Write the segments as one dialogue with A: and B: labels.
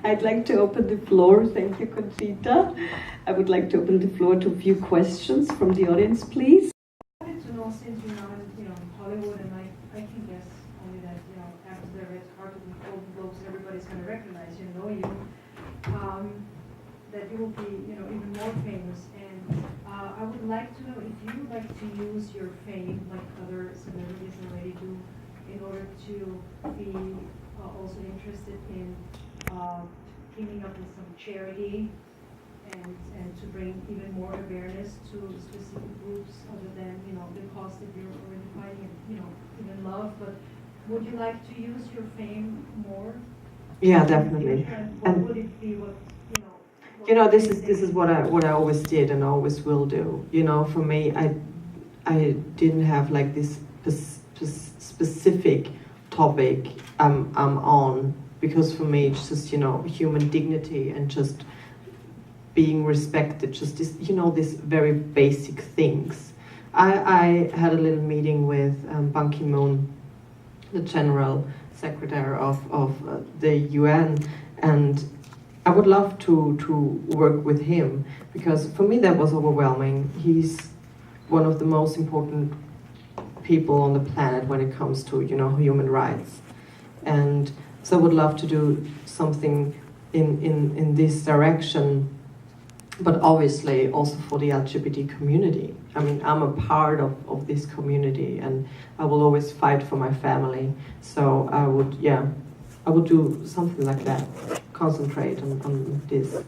A: I'd like to open the floor. Thank you, Conchita. I would like to open the floor to a few questions from the audience, please.
B: I wanted to know, since you're now in Hollywood, and I can guess only that after the red carpet and Golden Globes, everybody's going to recognize you, know you, that you will be even more famous. And I would like to know if you would like to use your fame, like other celebrities already do, in order to be also interested in teaming up with some charity and to bring even more awareness to specific groups other than the cause that you're already fighting and even love. But would you like to use your fame more?
C: Yeah, definitely.
B: And what would it be?
C: This is what I always did and always will do. For me, I didn't have like this specific topic I'm on, because for me it's just human dignity and just being respected, just this these very basic things. I had a little meeting with Ban Ki-moon, the General Secretary of the UN, and I would love to work with him, because for me that was overwhelming. He's one of the most important people on the planet when it comes to human rights, and so I would love to do something in this direction, but obviously also for the LGBT community. I mean, I'm a part of this community, and I will always fight for my family. So I would do something like that, concentrate on this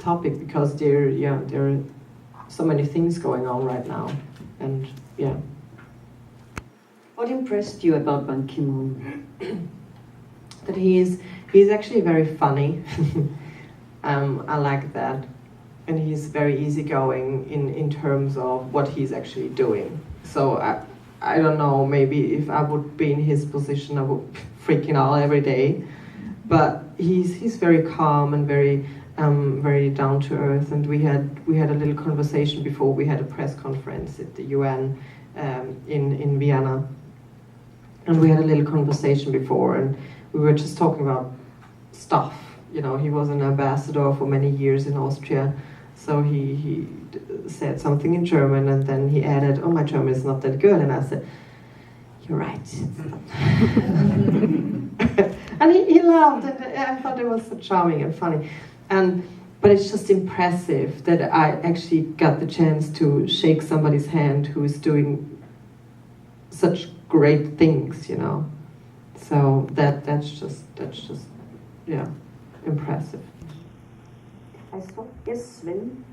C: topic, because there are so many things going on right now, and yeah.
A: What impressed you about Ban Ki-moon?
C: That he's actually very funny. I like that, and he's very easygoing in terms of what he's actually doing. So I don't know, maybe if I would be in his position, I would freaking out every day. But he's very calm and very down to earth. And we had a little conversation before we had a press conference at the UN in Vienna, and we had a little conversation before, and we were just talking about stuff. He was an ambassador for many years in Austria, so he said something in German, and then he added, "Oh, my German is not that good," and I said, "You're right." And he laughed, and I thought it was so charming and funny. But it's just impressive that I actually got the chance to shake somebody's hand who is doing such great things, So that's just impressive.
A: Yes, Sven?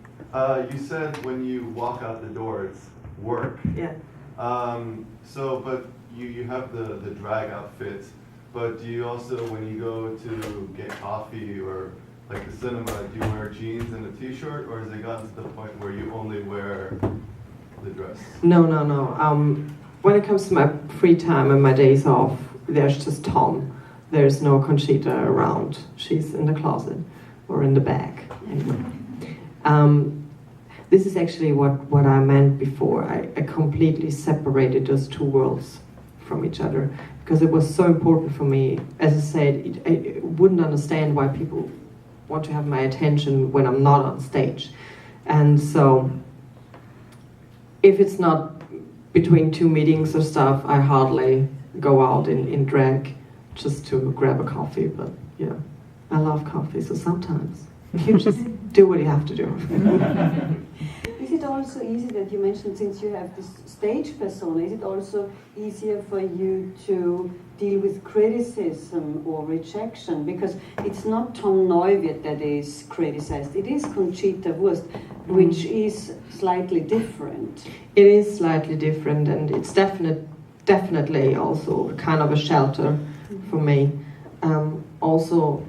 D: You said when you walk out the door, it's work.
C: Yeah.
D: But you have the drag outfit, but do you also, when you go to get coffee or like the cinema, do you wear jeans and a t-shirt, or has it gotten to the point where you only wear the dress?
C: No. When it comes to my free time and my days off, there's just Tom. There's no Conchita around. She's in the closet or in the bag. Anyway. This is actually what I meant before. I completely separated those two worlds from each other, because it was so important for me. As I said, I wouldn't understand why people want to have my attention when I'm not on stage. And so, if it's not between two meetings or stuff, I hardly go out in drag just to grab a coffee. But yeah, I love coffee, so sometimes you just do what you have to do.
A: Is it also easy that you mentioned, since you have this stage persona, is it also easier for you to deal with criticism or rejection? Because it's not Tom Neuwirth that is criticized, it is Conchita Wurst, which is slightly different.
C: It is slightly different, and it's definitely also kind of a shelter for me. Also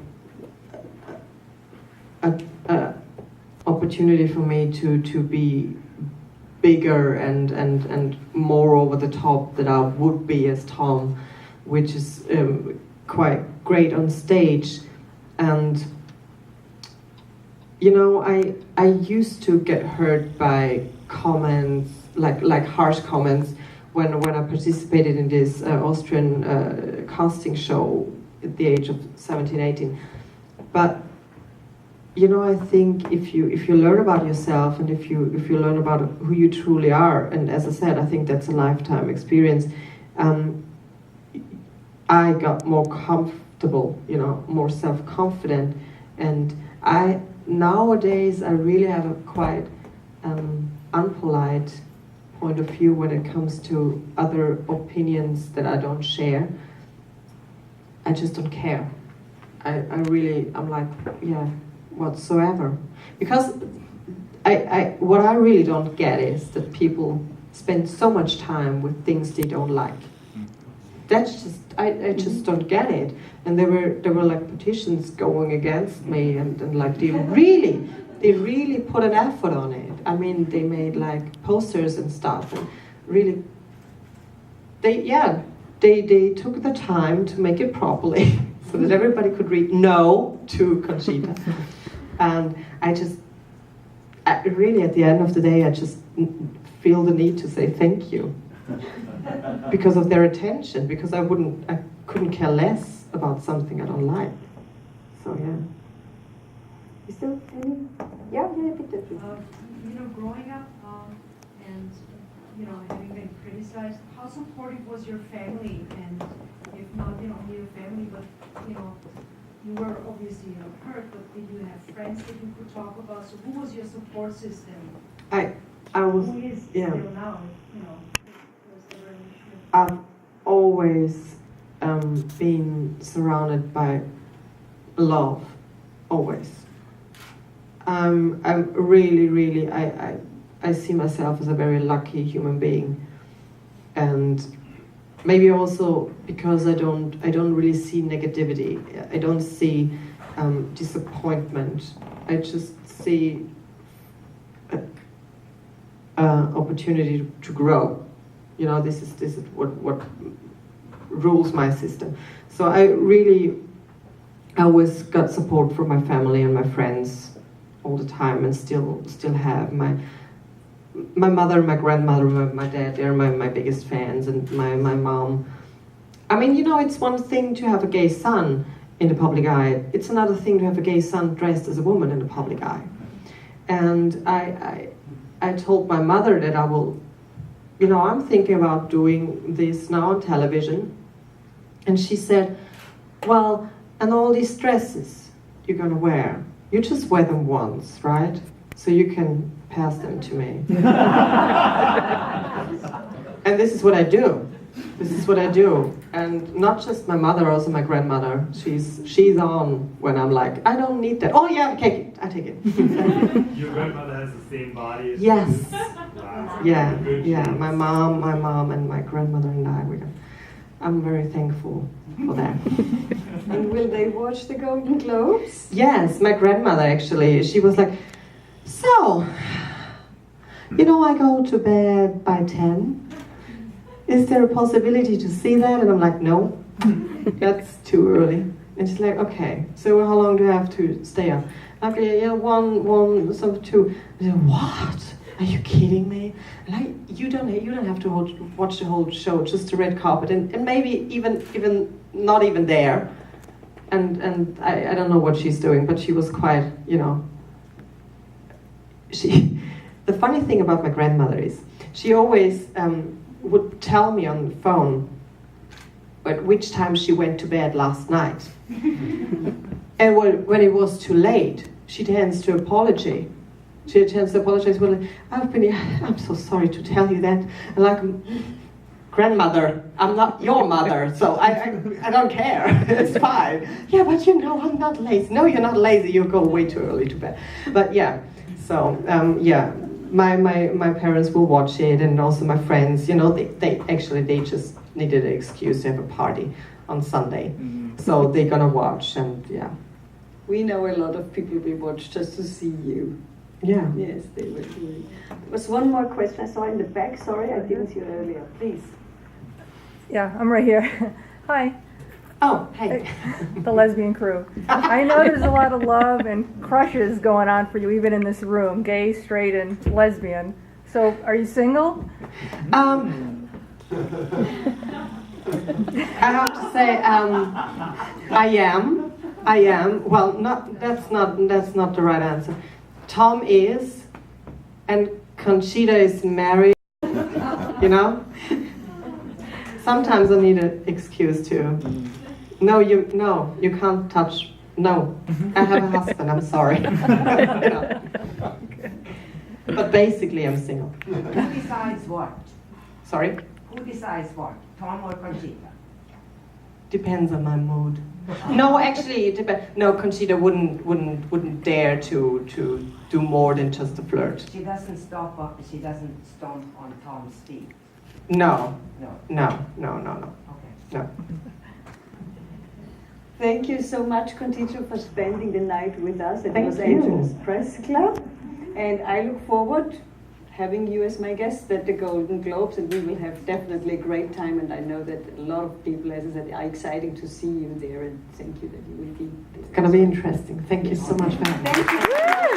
C: a opportunity for me to be bigger and more over the top than I would be as Tom, which is quite great on stage. And I used to get hurt by comments, like harsh comments, when I participated in this Austrian casting show at the age of 17, 18. But you know, I think if you learn about yourself and if you learn about who you truly are, and as I said, I think that's a lifetime experience. I got more comfortable, you know, more self-confident, and nowadays I really have a quite unpolite point of view when it comes to other opinions that I don't share. I just don't care. I'm like, yeah, whatsoever. Because what I really don't get is that people spend so much time with things they don't like. That's just, I just don't get it. And there were like petitions going against me, and like they really put an effort on it. I mean, they made like posters and stuff, and really, they took the time to make it properly so that everybody could read no to Conchita. And I really, at the end of the day, I just feel the need to say thank you because of their attention, because I couldn't care less about something I don't like. So yeah.
A: Is there any? Yeah, Peter.
B: You know, growing up and you know, having been criticized, how supportive was your family? And if not, you know, only your family, but you know, you were obviously hurt, but did you have friends that you could talk about? So who was your support system?
C: I was,
B: who is
C: yeah.
B: still now, you know, was there an issue?
C: I've always been surrounded by love, always. I'm really, I see myself as a very lucky human being, and maybe also because I don't really see negativity. I don't see disappointment. I just see opportunity to grow. You know, this is what rules my system. So I always got support from my family and my friends all the time, and still have my mother, my grandmother, my dad. They're my biggest fans, and my mom. I mean, you know, it's one thing to have a gay son in the public eye. It's another thing to have a gay son dressed as a woman in the public eye. And I told my mother that I will, you know, I'm thinking about doing this now on television. And she said, well, and all these dresses you're gonna wear, you just wear them once, right? So you can pass them to me. And this is what I do. This is what I do. And not just my mother, also my grandmother. She's on when I'm like, I don't need that. Oh yeah, I take it.
E: Your grandmother has the same body as
C: Yes.
E: you? Wow.
C: Yeah. My mom and my grandmother and I'm very thankful for that.
A: And will they watch the Golden Globes?
C: Yes, my grandmother actually, she was like, so, you know, I go to bed by 10. Is there a possibility to see that? And I'm like, no, that's too early. And she's like, okay, so how long do I have to stay up? Okay, yeah, one, some two. I said, what? Are you kidding me? Like, you don't have to watch the whole show, just the red carpet, and maybe even not even there. And I don't know what she's doing, but she was quite, you know. The funny thing about my grandmother is she always would tell me on the phone at which time she went to bed last night. And when it was too late, she tends to apologize. She tends to apologize. Well, I'm so sorry to tell you that. And like, grandmother, I'm not your mother, so I don't care. It's fine. Yeah, but you know, I'm not lazy. No, you're not lazy. You go way too early to bed. But yeah, so yeah, my parents will watch it, and also my friends. You know, they just needed an excuse to have a party on Sunday, so they're gonna watch, and yeah.
A: We know a lot of people will watch just to see you.
C: Yeah.
A: Yes, they will do. There was one more question I saw in the back. Sorry, I didn't see it earlier. Please.
F: Yeah, I'm right here. Hi.
C: Oh, hey.
F: The lesbian crew. I know there's a lot of love and crushes going on for you, even in this room, gay, straight, and lesbian. So, are you single?
C: I have to say I am. Well, that's not the right answer. Tom is, and Conchita is married. You know. Sometimes I need an excuse too. No, you can't touch. No, I have a husband. I'm sorry. No. But basically, I'm single.
G: Who decides what?
C: Sorry.
G: Who decides what? Tom or Conchita?
C: Depends on my mood. No, actually, it depends. No, Conchita wouldn't dare to do more than just a flirt.
G: She doesn't stop up. She doesn't stomp on Tom's feet.
C: No.
G: No.
C: No.
G: Okay.
C: No.
A: Thank you so much, Conchita, for spending the night with us at
C: Thank
A: Los
C: you.
A: Angeles Press Club. And I look forward having you as my guest at the Golden Globes, and we will have definitely a great time. And I know that a lot of people, as I said, are excited to see you there. And thank you that you will be there.
C: It's gonna be interesting. Thank you so much for having me.
A: Thank you.